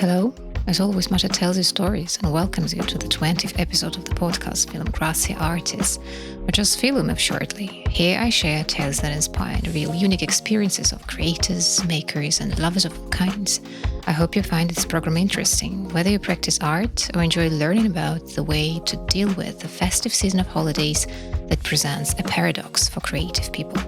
Hello, as always, Masha tells you stories and welcomes you to the 20th episode of the podcast Film Gracia Artis, or just film of shortly. Here I share tales that inspire and reveal unique experiences of creators, makers, and lovers of all kinds. I hope you find this program interesting, whether you practice art or enjoy learning about the way to deal with the festive season of holidays that presents a paradox for creative people.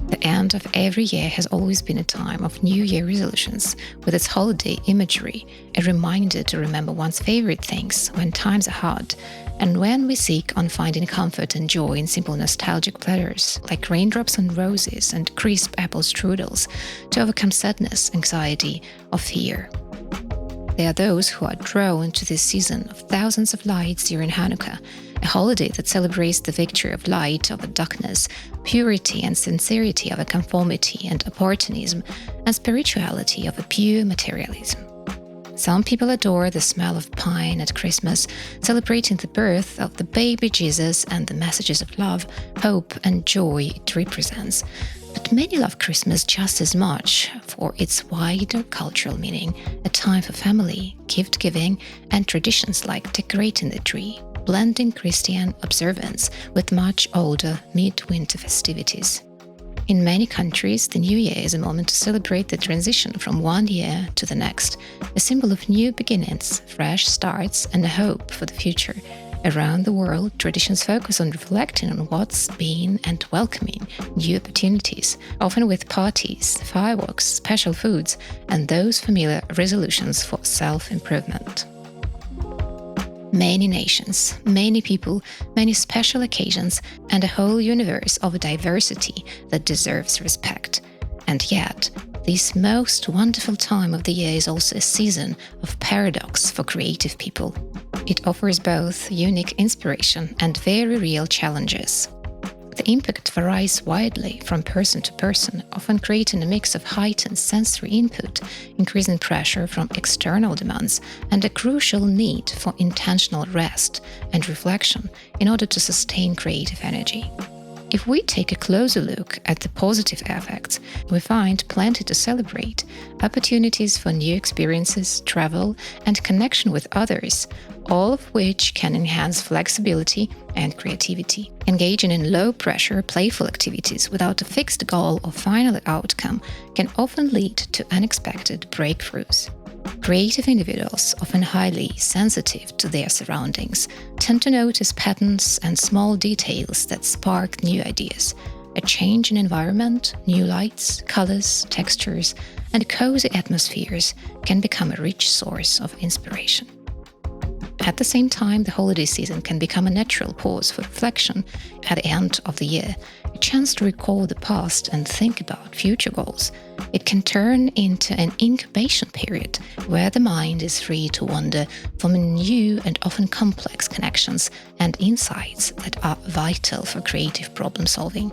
The end of every year has always been a time of New Year resolutions, with its holiday imagery, a reminder to remember one's favorite things when times are hard, and when we seek on finding comfort and joy in simple nostalgic pleasures, like raindrops on roses and crisp apple strudels, to overcome sadness, anxiety, or fear. There are those who are drawn to this season of thousands of lights during Hanukkah, a holiday that celebrates the victory of light over darkness, purity and sincerity over conformity and opportunism, and spirituality over pure materialism. Some people adore the smell of pine at Christmas, celebrating the birth of the baby Jesus and the messages of love, hope, and joy it represents. But many love Christmas just as much for its wider cultural meaning, a time for family, gift-giving, and traditions like decorating the tree, blending Christian observance with much older mid-winter festivities. In many countries, the New Year is a moment to celebrate the transition from one year to the next, a symbol of new beginnings, fresh starts, and a hope for the future. Around the world, traditions focus on reflecting on what's been and welcoming new opportunities, often with parties, fireworks, special foods, and those familiar resolutions for self-improvement. Many nations, many people, many special occasions, and a whole universe of diversity that deserves respect. And yet, this most wonderful time of the year is also a season of paradox for creative people. It offers both unique inspiration and very real challenges. The impact varies widely from person to person, often creating a mix of heightened sensory input, increasing pressure from external demands, and a crucial need for intentional rest and reflection in order to sustain creative energy. If we take a closer look at the positive effects, we find plenty to celebrate: opportunities for new experiences, travel, and connection with others, all of which can enhance flexibility and creativity. Engaging in low-pressure, playful activities without a fixed goal or final outcome can often lead to unexpected breakthroughs. Creative individuals, often highly sensitive to their surroundings, tend to notice patterns and small details that spark new ideas. A change in environment, new lights, colors, textures, and cozy atmospheres can become a rich source of inspiration. At the same time, the holiday season can become a natural pause for reflection at the end of the year, a chance to recall the past and think about future goals. It can turn into an incubation period where the mind is free to wander, forming new and often complex connections and insights that are vital for creative problem solving.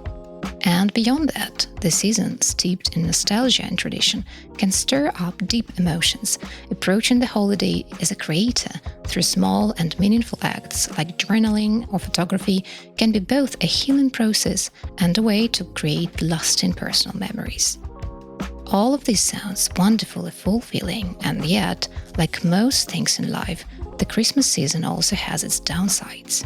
And beyond that, the season, steeped in nostalgia and tradition, can stir up deep emotions. Approaching the holiday as a creator through small and meaningful acts like journaling or photography can be both a healing process and a way to create lasting personal memories. All of this sounds wonderful and fulfilling, and yet, like most things in life, the Christmas season also has its downsides.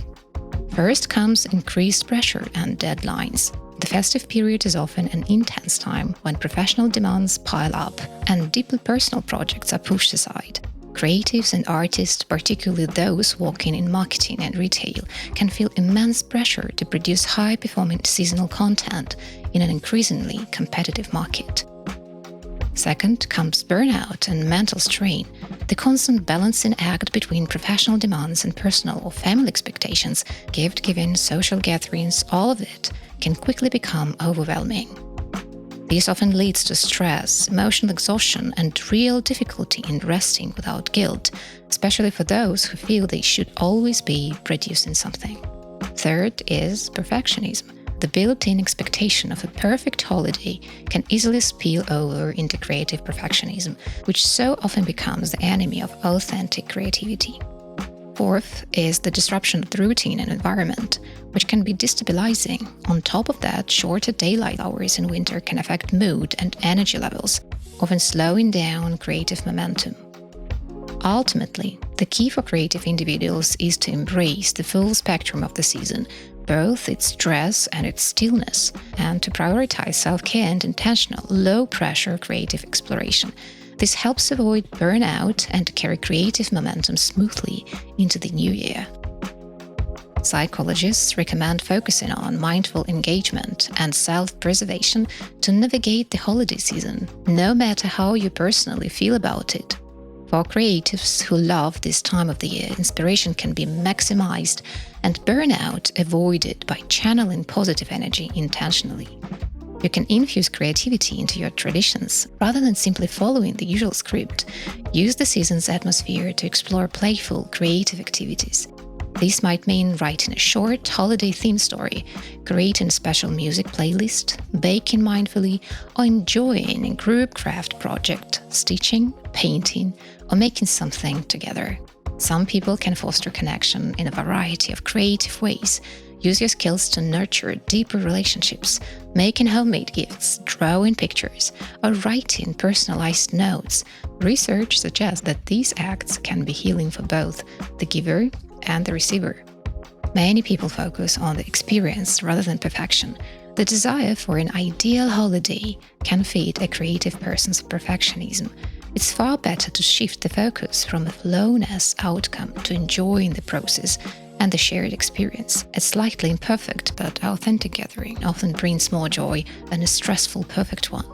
First comes increased pressure and deadlines. The festive period is often an intense time when professional demands pile up and deeply personal projects are pushed aside. Creatives and artists, particularly those working in marketing and retail, can feel immense pressure to produce high-performing seasonal content in an increasingly competitive market. Second comes burnout and mental strain. The constant balancing act between professional demands and personal or family expectations, gift-giving, social gatherings, all of it can quickly become overwhelming. This often leads to stress, emotional exhaustion, and real difficulty in resting without guilt, especially for those who feel they should always be producing something. Third is perfectionism. The built-in expectation of a perfect holiday can easily spill over into creative perfectionism, which so often becomes the enemy of authentic creativity. Fourth is the disruption of the routine and environment, which can be destabilizing. On top of that, shorter daylight hours in winter can affect mood and energy levels, often slowing down creative momentum. Ultimately, the key for creative individuals is to embrace the full spectrum of the season, both its stress and its stillness, and to prioritize self-care and intentional, low-pressure creative exploration. This helps avoid burnout and carry creative momentum smoothly into the new year. Psychologists recommend focusing on mindful engagement and self-preservation to navigate the holiday season, no matter how you personally feel about it. For creatives who love this time of the year, inspiration can be maximized and burnout avoided by channeling positive energy intentionally. You can infuse creativity into your traditions rather than simply following the usual script. Use the season's atmosphere to explore playful, creative activities. This might mean writing a short, holiday-themed story, creating a special music playlist, baking mindfully, or enjoying a group craft project, stitching, painting, or making something together. Some people can foster connection in a variety of creative ways. Use your skills to nurture deeper relationships, making homemade gifts, drawing pictures, or writing personalized notes. Research suggests that these acts can be healing for both the giver and the receiver. Many people focus on the experience rather than perfection. The desire for an ideal holiday can feed a creative person's perfectionism. It's far better to shift the focus from a flawless outcome to enjoying the process and the shared experience. A slightly imperfect but authentic gathering often brings more joy than a stressful perfect one.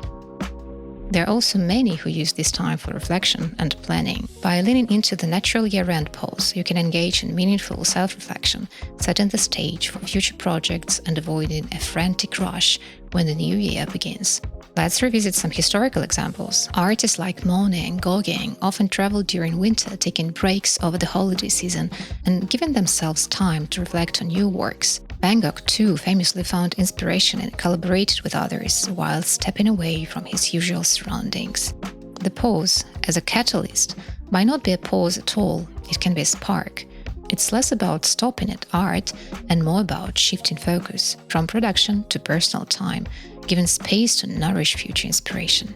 There are also many who use this time for reflection and planning. By leaning into the natural year-end pause, you can engage in meaningful self-reflection, setting the stage for future projects and avoiding a frantic rush when the new year begins. Let's revisit some historical examples. Artists like Monet and Gauguin often traveled during winter, taking breaks over the holiday season and giving themselves time to reflect on new works. Van Gogh, too, famously found inspiration and collaborated with others while stepping away from his usual surroundings. The pause, as a catalyst, might not be a pause at all, it can be a spark. It's less about stopping at art and more about shifting focus from production to personal time, giving space to nourish future inspiration.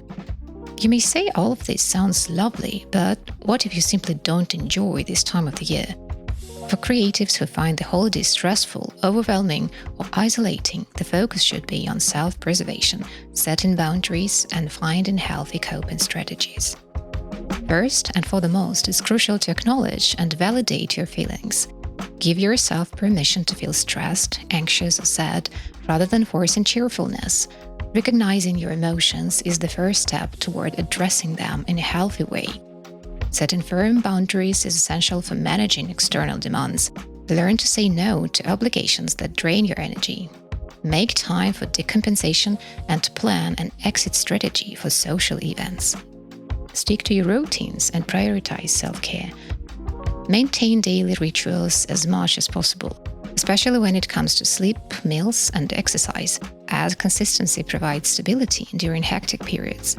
You may say all of this sounds lovely, but what if you simply don't enjoy this time of the year? For creatives who find the holidays stressful, overwhelming, or isolating, the focus should be on self-preservation, setting boundaries, and finding healthy coping strategies. First and foremost, it's crucial to acknowledge and validate your feelings. Give yourself permission to feel stressed, anxious, or sad, rather than forcing cheerfulness. Recognizing your emotions is the first step toward addressing them in a healthy way. Setting firm boundaries is essential for managing external demands. Learn to say no to obligations that drain your energy. Make time for decompensation and plan an exit strategy for social events. Stick to your routines and prioritize self-care. Maintain daily rituals as much as possible, especially when it comes to sleep, meals, and exercise, as consistency provides stability during hectic periods.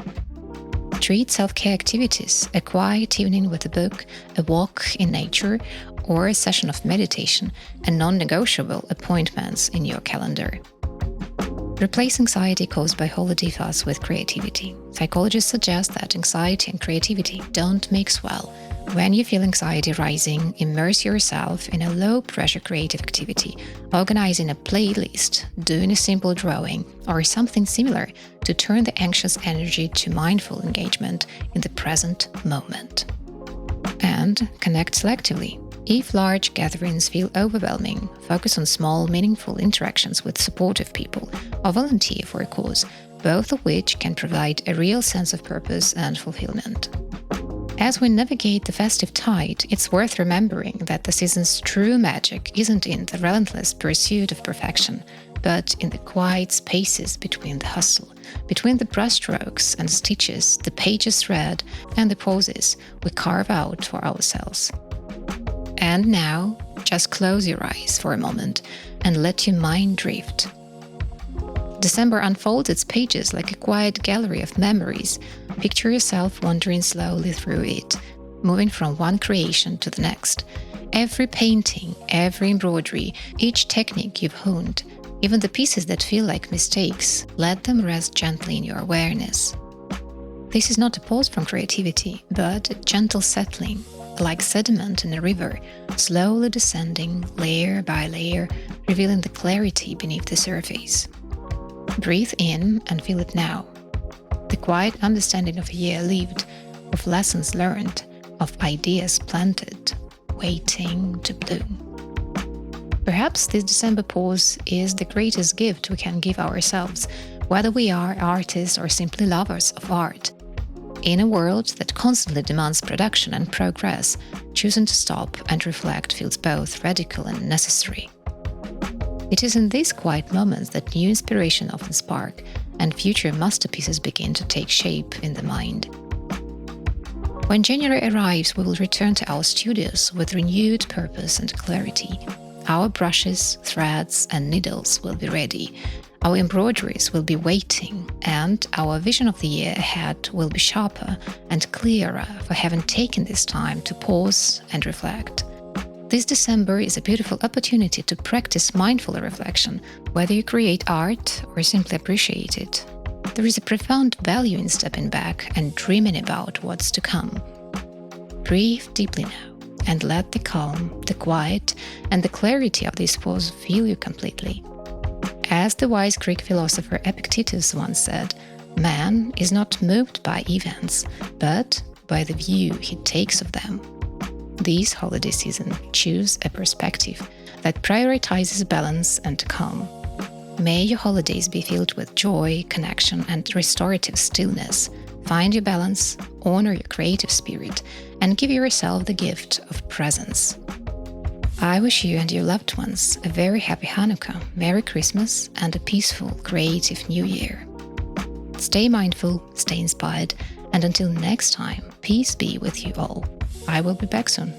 Treat self-care activities, a quiet evening with a book, a walk in nature, or a session of meditation, and non-negotiable appointments in your calendar. Replace anxiety caused by holiday fuss with creativity. Psychologists suggest that anxiety and creativity don't mix well. When you feel anxiety rising, immerse yourself in a low-pressure creative activity, organizing a playlist, doing a simple drawing, or something similar to turn the anxious energy to mindful engagement in the present moment. And connect selectively. If large gatherings feel overwhelming, focus on small, meaningful interactions with supportive people or volunteer for a cause, both of which can provide a real sense of purpose and fulfillment. As we navigate the festive tide, it's worth remembering that the season's true magic isn't in the relentless pursuit of perfection, but in the quiet spaces between the hustle, between the brushstrokes and stitches, the pages read, and the pauses we carve out for ourselves. And now, just close your eyes for a moment and let your mind drift. December unfolds its pages like a quiet gallery of memories. Picture yourself wandering slowly through it, moving from one creation to the next. Every painting, every embroidery, each technique you've honed, even the pieces that feel like mistakes, let them rest gently in your awareness. This is not a pause from creativity, but a gentle settling. like sediment in a river, slowly descending layer by layer, revealing the clarity beneath the surface. Breathe in and feel it now. The quiet understanding of a year lived, of lessons learned, of ideas planted, waiting to bloom. Perhaps this December pause is the greatest gift we can give ourselves, whether we are artists or simply lovers of art. In a world that constantly demands production and progress, choosing to stop and reflect feels both radical and necessary. It is in these quiet moments that new inspiration often spark, and future masterpieces begin to take shape in the mind. When January arrives, we will return to our studios with renewed purpose and clarity. Our brushes, threads, and needles will be ready. Our embroideries will be waiting, and our vision of the year ahead will be sharper and clearer for having taken this time to pause and reflect. This December is a beautiful opportunity to practice mindful reflection, whether you create art or simply appreciate it. There is a profound value in stepping back and dreaming about what's to come. Breathe deeply now and let the calm, the quiet, and the clarity of this pause fill you completely. As the wise Greek philosopher Epictetus once said, man is not moved by events, but by the view he takes of them. This holiday season, choose a perspective that prioritizes balance and calm. May your holidays be filled with joy, connection, and restorative stillness. Find your balance, honor your creative spirit, and give yourself the gift of presence. I wish you and your loved ones a very happy Hanukkah, Merry Christmas, and a peaceful, creative New Year. Stay mindful, stay inspired, and until next time, peace be with you all. I will be back soon.